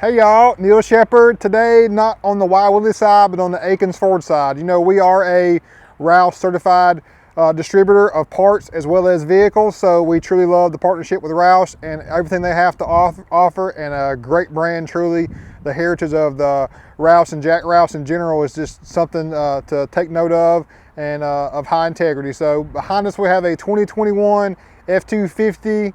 Hey y'all, Nsheppard. Today, not on the Willies side, but on the Akins Ford side. You know, we are a Roush certified distributor of parts as well as vehicles, so we truly love the partnership with Roush and everything they have to offer, and a great brand. Truly, the heritage of the Roush and Jack Roush in general is just something to take note of, and of high integrity. So behind us we have a 2021 F250.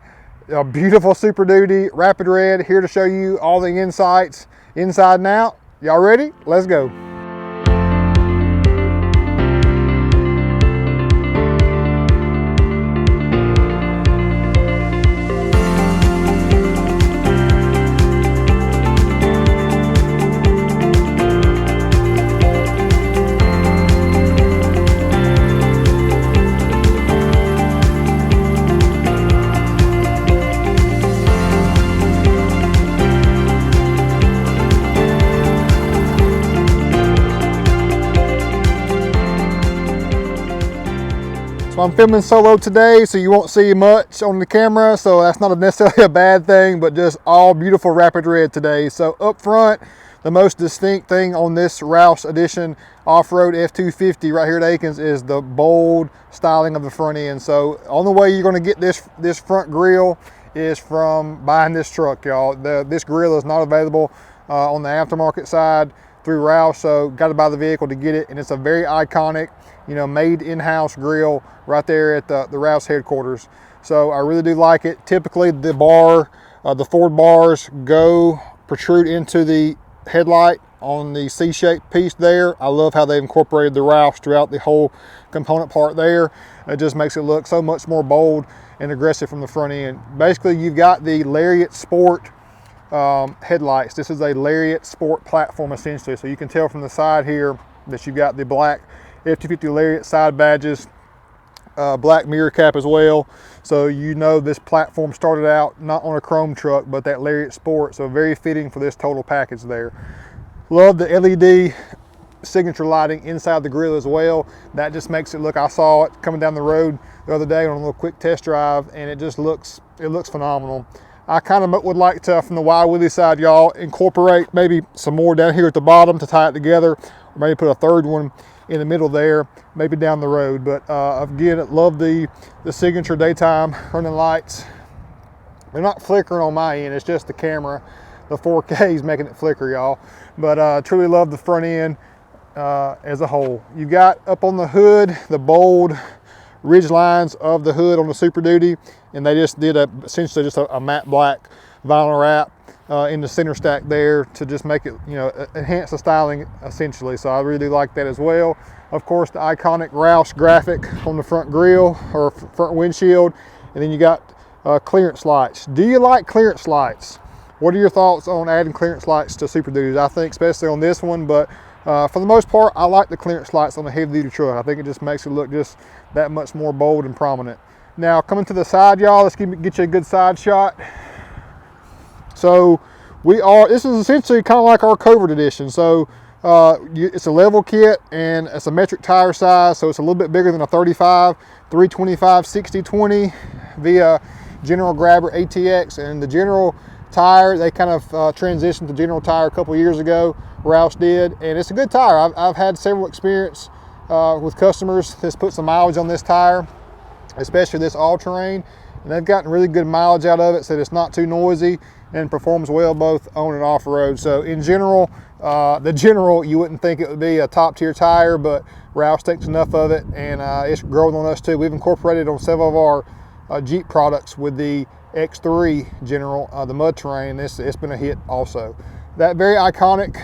A beautiful Super Duty Rapid Red, here to show you all the insights inside and out. Y'all ready? Let's go. So I'm filming solo today, so you won't see much on the camera, so that's not necessarily a bad thing, but just all beautiful Rapid Red today. So up front, the most distinct thing on this Roush Edition off-road F250 right here at Akins is the bold styling of the front end. So on the way you're going to get this front grille is from buying this truck, y'all. This grille is not available on the aftermarket side through Roush, so got to buy the vehicle to get it, and it's a very iconic, you know, made in-house grill right there at the Roush headquarters. So I really do like it. Typically the Ford bars protrude into the headlight on the C-shaped piece there. I love how they've incorporated the Roush throughout the whole component part there. It just makes it look so much more bold and aggressive from the front end. Basically, you've got the Lariat Sport headlights. This is a Lariat Sport platform essentially. So you can tell from the side here that you've got the black F250 Lariat side badges, black mirror cap as well. So you know this platform started out not on a chrome truck, but that Lariat Sport. So very fitting for this total package there. Love the LED signature lighting inside the grille as well. That just makes it look, I saw it coming down the road the other day on a little quick test drive, and it just looks phenomenal. I kind of would like to, from the Willies side, y'all, incorporate maybe some more down here at the bottom to tie it together, or maybe put a third one in the middle there, maybe down the road. But again, love the signature daytime running lights. They're not flickering on my end, it's just the camera. The 4K is making it flicker, y'all. But truly love the front end as a whole. You got up on the hood the bold ridge lines of the hood on the Super Duty, and they just did essentially just a matte black vinyl wrap in the center stack there to just make it, you know, enhance the styling essentially. So I really like that as well. Of course, the iconic Roush graphic on the front grille or front windshield, and then you got clearance lights. Do you like clearance lights? What are your thoughts on adding clearance lights to Super Duties? I think especially on this one, but for the most part, I like the clearance lights on the heavy duty truck. I think it just makes it look just that much more bold and prominent. Now coming to the side, y'all, let's get you a good side shot. So this is essentially kind of like our Covert edition. So it's a level kit and it's a metric tire size, so it's a little bit bigger than a 35, 325, 60/20 via General Grabber ATX. And the General tire, they kind of transitioned to General tire a couple years ago, Roush did, and it's a good tire. I've had several experience with customers that's put some mileage on this tire, especially this all-terrain, and they've gotten really good mileage out of it, so it's not too noisy and performs well both on and off road. So in general, the General, you wouldn't think it would be a top tier tire, but Roush takes enough of it, and it's growing on us too. We've incorporated on several of our Jeep products with the X3 General, the mud terrain. It's been a hit also. That very iconic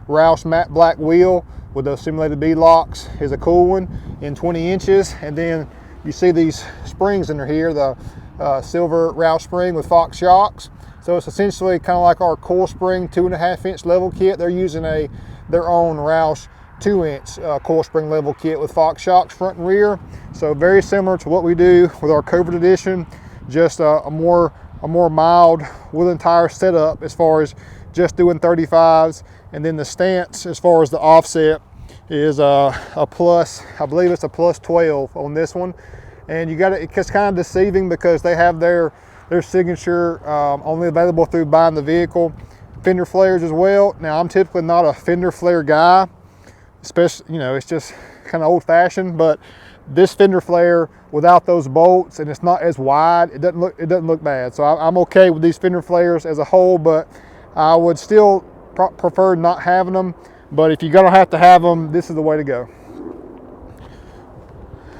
Roush matte black wheel with those simulated bead-locks is a cool one in 20 inches. And then you see these springs under here, the silver Roush spring with Fox shocks. So it's essentially kind of like our coil spring 2.5-inch level kit. They're using their own Roush 2-inch coil spring level kit with Fox shocks front and rear. So very similar to what we do with our Covert edition, just a more mild wooden tire setup as far as just doing 35s. And then the stance as far as the offset is a plus, I believe it's a plus 12 on this one. And you got it's kind of deceiving because they have their signature only available through buying the vehicle. fender flares as well. Now, I'm typically not a fender flare guy, especially, you know, it's just kind of old fashioned, but this fender flare without those bolts, and it's not as wide, it doesn't look bad. So I'm okay with these fender flares as a whole, but I would still prefer not having them. But if you're gonna have to have them, this is the way to go.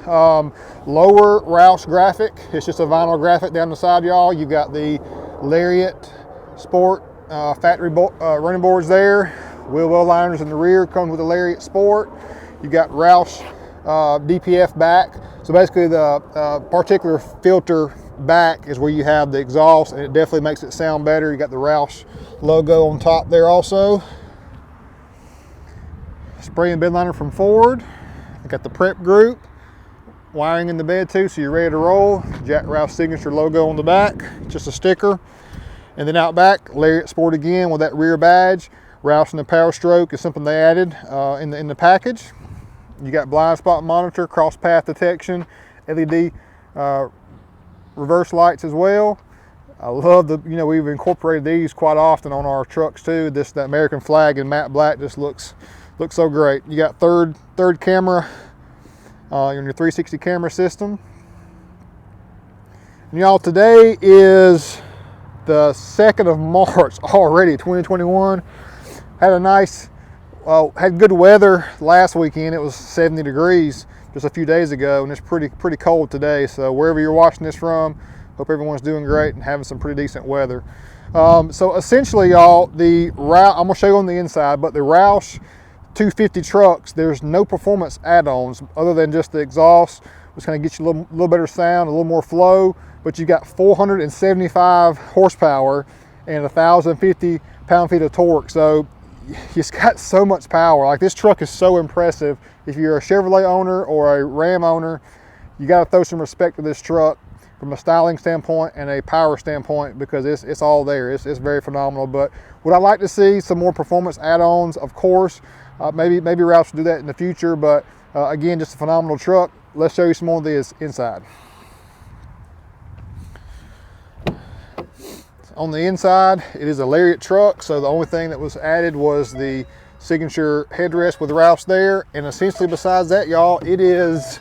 Lower Roush graphic, it's just a vinyl graphic down the side, y'all. You've got the Lariat Sport factory running boards there. Wheel well liners in the rear, comes with the Lariat Sport. You got Roush DPF back. So basically the particular filter back is where you have the exhaust, and it definitely makes it sound better. You got the Roush logo on top there also. Spray and bed liner from Ford. I got the prep group. Wiring in the bed too, so you're ready to roll. Jack Roush signature logo on the back, just a sticker. And then out back, Lariat Sport again with that rear badge. Roush and the Power Stroke is something they added in the package. You got blind spot monitor, cross path detection, LED reverse lights as well. I love you know, we've incorporated these quite often on our trucks too. The American flag in matte black just looks so great. You got third camera on your 360 camera system. And y'all, today is the 2nd of March already, 2021. Had a nice, had good weather last weekend. It was 70 degrees just a few days ago, and it's pretty cold today. So wherever you're watching this from, hope everyone's doing great and having some pretty decent weather. So essentially, y'all, I'm gonna show you on the inside, but the Roush 250 trucks, there's no performance add-ons other than just the exhaust, which kind of gets you a little better sound, a little more flow, but you got 475 horsepower and 1,050 pound-feet of torque. So it's got so much power. Like, this truck is so impressive. If you're a Chevrolet owner or a Ram owner, you got to throw some respect to this truck from a styling standpoint and a power standpoint, because it's all there. It's very phenomenal. But would I like to see some more performance add-ons? Of course. Maybe Roush will do that in the future, but again, just a phenomenal truck. Let's show you some more of this inside. On the inside, it is a Lariat truck, so the only thing that was added was the signature headrest with Roush there, and essentially besides that, y'all, it is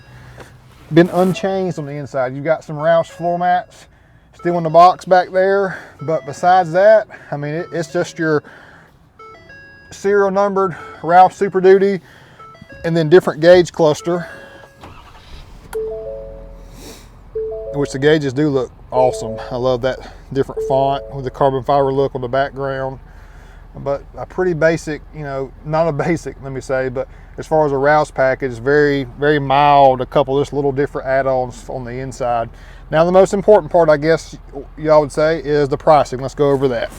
been unchanged on the inside. You've got some Roush floor mats still in the box back there, but besides that, I mean, it's just your serial numbered Roush Super Duty and then different gauge cluster, which the gauges do look awesome. I love that different font with the carbon fiber look on the background. But a pretty basic, you know, not a basic, let me say, but as far as a Roush package, very, very mild. A couple of just little different add-ons on the inside. Now, the most important part, I guess y'all would say, is the pricing. Let's go over that.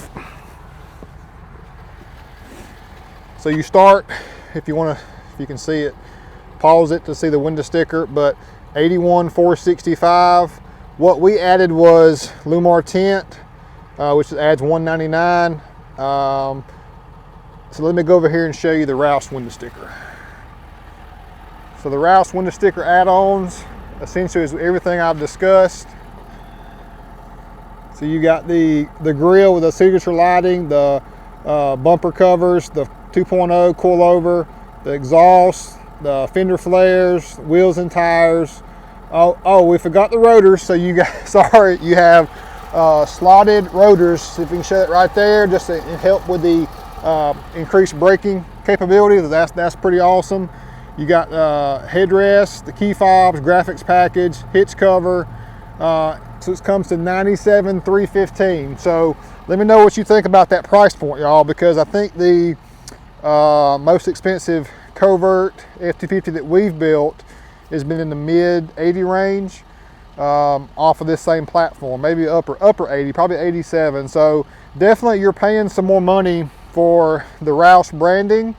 So you start, if you can see it, pause it to see the window sticker, but $81,465. What we added was Lumar tint, which adds $199. So let me go over here and show you the Roush window sticker. So the Roush window sticker add-ons essentially is everything I've discussed. So you got the grille with the signature lighting, the bumper covers, the 2.0 coilover, the exhaust, the fender flares, wheels and tires. Oh, we forgot the rotors. So you got, sorry, you have slotted rotors. If you can show it right there, just to help with the increased braking capability. That's pretty awesome. You got headrest, the key fobs, graphics package, hitch cover. So it comes to $97,315. So let me know what you think about that price point, y'all, because I think the most expensive Covert F250 that we've built has been in the mid 80 range off of this same platform, maybe upper 80, probably 87. So definitely you're paying some more money for the Roush branding,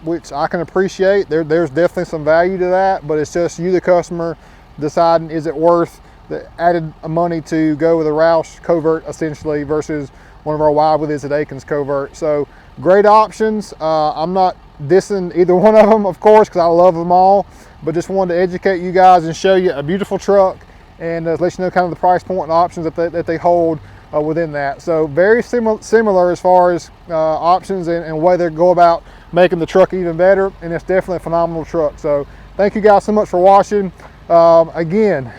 which I can appreciate. There's definitely some value to that, but it's just you, the customer, deciding is it worth the added money to go with a Roush Covert essentially versus one of our wide widths at Akins Covert. So great options. I'm not dissing either one of them, of course, because I love them all, but just wanted to educate you guys and show you a beautiful truck and let you know kind of the price point and options that they hold within that. So very similar as far as options and way they go about making the truck even better, and it's definitely a phenomenal truck. So thank you guys so much for watching. Again,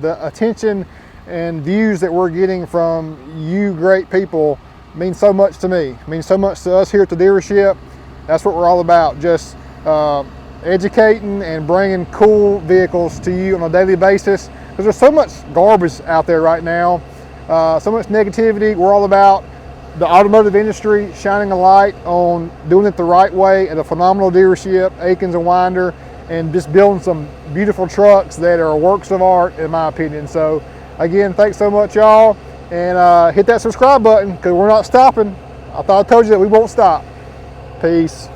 the attention and views that we're getting from you great people means so much to me, means so much to us here at the dealership. That's what we're all about, just educating and bringing cool vehicles to you on a daily basis, because there's so much garbage out there right now, so much negativity. We're all about the automotive industry shining a light on doing it the right way at a phenomenal dealership, Akins and Winder, and just building some beautiful trucks that are works of art, in my opinion. So again, thanks so much, y'all, and hit that subscribe button, because we're not stopping. I thought I told you that we won't stop. Peace.